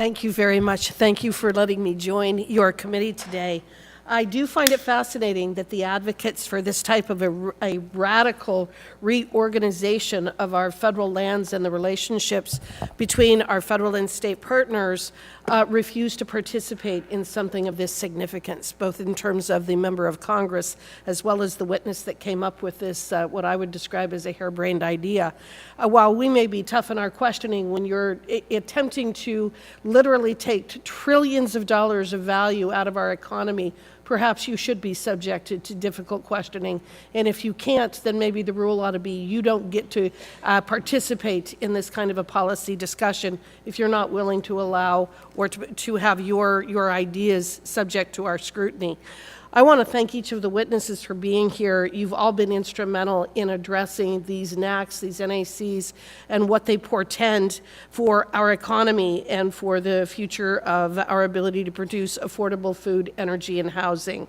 Thank you very much. Thank you for letting me join your committee today. I do find it fascinating that the advocates for this type of a radical reorganization of our federal lands and the relationships between our federal and state partners refuse to participate in something of this significance, both in terms of the member of Congress as well as the witness that came up with this, what I would describe as a harebrained idea. While we may be tough in our questioning, when you're attempting to literally take trillions of dollars of value out of our economy, perhaps you should be subjected to difficult questioning. And if you can't, then maybe the rule ought to be you don't get to participate in this kind of a policy discussion if you're not willing to allow or to have your ideas subject to our scrutiny. I want to thank each of the witnesses for being here. You've all been instrumental in addressing these NACs, these NACs, and what they portend for our economy and for the future of our ability to produce affordable food, energy, and housing.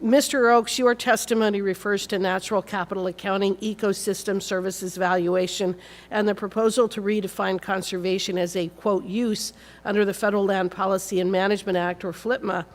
Mr. Oakes, your testimony refers to natural capital accounting, ecosystem services valuation, and the proposal to redefine conservation as a, quote, use under the Federal Land Policy and Management Act, or FLPMA,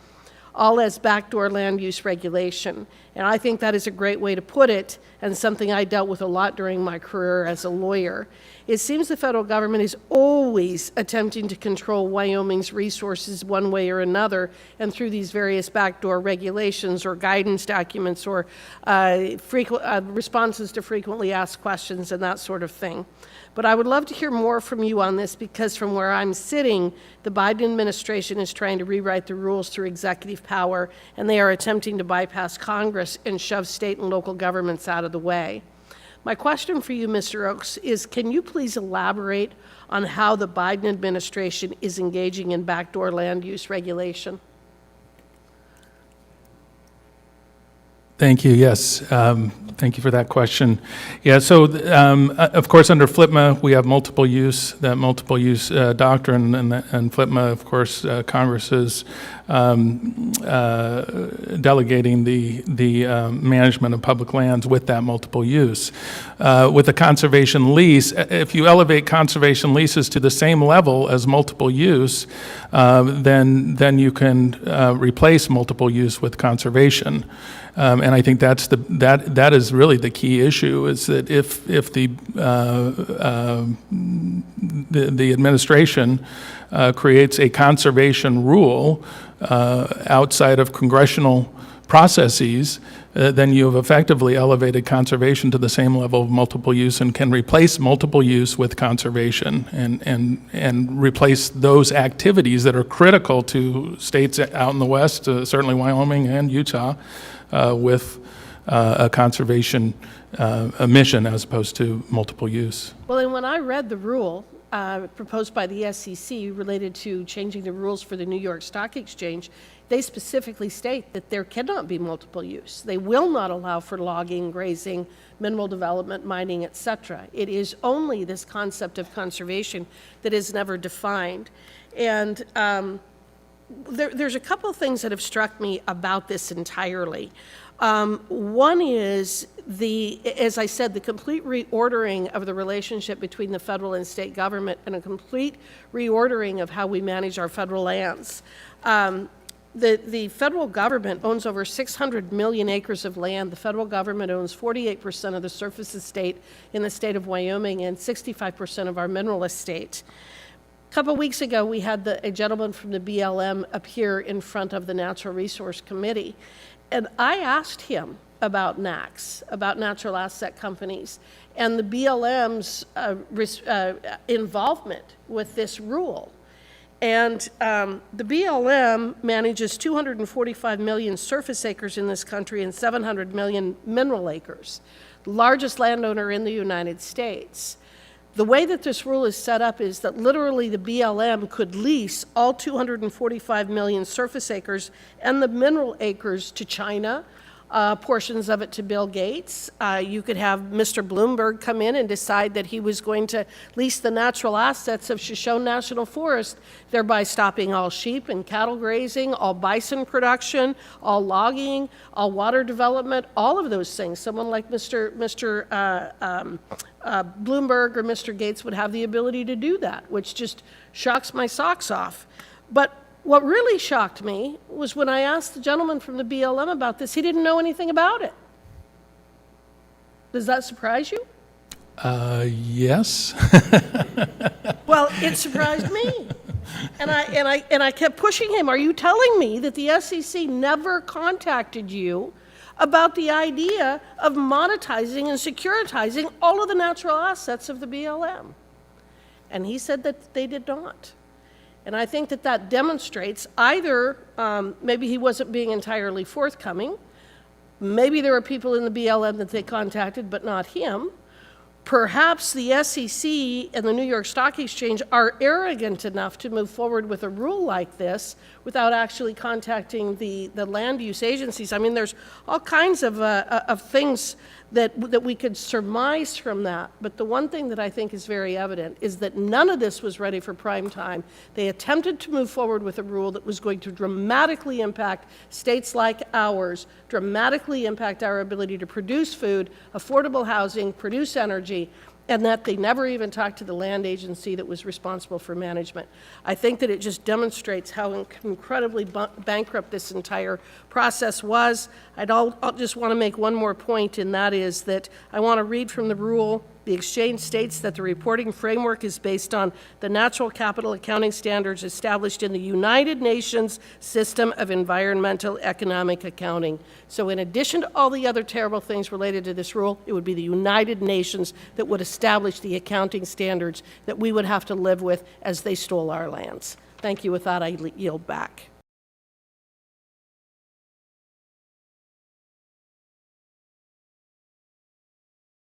all as backdoor land use regulation. And I think that is a great way to put it, and something I dealt with a lot during my career as a lawyer. It seems the federal government is always attempting to control Wyoming's resources one way or another, and through these various backdoor regulations or guidance documents or responses to frequently asked questions and that sort of thing. But I would love to hear more from you on this, because from where I'm sitting, the Biden administration is trying to rewrite the rules through executive power, and they are attempting to bypass Congress and shove state and local governments out of the way. My question for you, Mr. Oakes, is can you please elaborate on how the Biden administration is engaging in backdoor land use regulation? Thank you. Yes. Thank you for that question. Yeah, so of course under FLPMA we have multiple use, that multiple use doctrine, and FLPMA, of course, Congress is delegating the management of public lands with that multiple use. With a conservation lease, if you elevate conservation leases to the same level as multiple use, then you can replace multiple use with conservation. And I think that is really the key issue, is that if the administration creates a conservation rule outside of congressional processes, then you have effectively elevated conservation to the same level of multiple use and can replace multiple use with conservation and replace those activities that are critical to states out in the West, certainly Wyoming and Utah, with a conservation mission as opposed to multiple use. Well, and when I read the rule proposed by the SEC related to changing the rules for the New York Stock Exchange, they specifically state that there cannot be multiple use. They will not allow for logging, grazing, mineral development, mining, etc. It is only this concept of conservation that is never defined. And there's a couple of things that have struck me about this entirely. One is as I said, the complete reordering of the relationship between the federal and state government, and a complete reordering of how we manage our federal lands. The federal government owns over 600 million acres of land. The federal government owns 48% of the surface estate in the state of Wyoming and 65% of our mineral estate. A couple of weeks ago, we had a gentleman from the BLM appear in front of the Natural Resource Committee, and I asked him about NACs, about natural asset companies, and the BLM's involvement with this rule. And the BLM manages 245 million surface acres in this country and 700 million mineral acres, the largest landowner in the United States. The way that this rule is set up is that literally the BLM could lease all 245 million surface acres and the mineral acres to China, portions of it to Bill Gates. You could have Mr. Bloomberg come in and decide that he was going to lease the natural assets of Shoshone National Forest, thereby stopping all sheep and cattle grazing, all bison production, all logging, all water development, all of those things. Someone like Mr. Bloomberg or Mr. Gates would have the ability to do that, which just shocks my socks off. But what really shocked me was when I asked the gentleman from the BLM about this, he didn't know anything about it. Does that surprise you? Yes. Well, it surprised me. And I kept pushing him. Are you telling me that the SEC never contacted you about the idea of monetizing and securitizing all of the natural assets of the BLM? And he said that they did not. And I think that that demonstrates either maybe he wasn't being entirely forthcoming, maybe there were people in the BLM that they contacted but not him. Perhaps the SEC and the New York Stock Exchange are arrogant enough to move forward with a rule like this without actually contacting the land use agencies. I mean, there's all kinds of things that we could surmise from that. But the one thing that I think is very evident is that none of this was ready for prime time. They attempted to move forward with a rule that was going to dramatically impact states like ours, dramatically impact our ability to produce food, affordable housing, produce energy, and that they never even talked to the land agency that was responsible for management. I think that it just demonstrates how incredibly bankrupt this entire process was. I'll just want to make one more point, and that is that I want to read from the rule. The exchange states that the reporting framework is based on the natural capital accounting standards established in the United Nations System of Environmental Economic Accounting. So in addition to all the other terrible things related to this rule, it would be the United Nations that would establish the accounting standards that we would have to live with as they stole our lands. Thank you. With that, I yield back.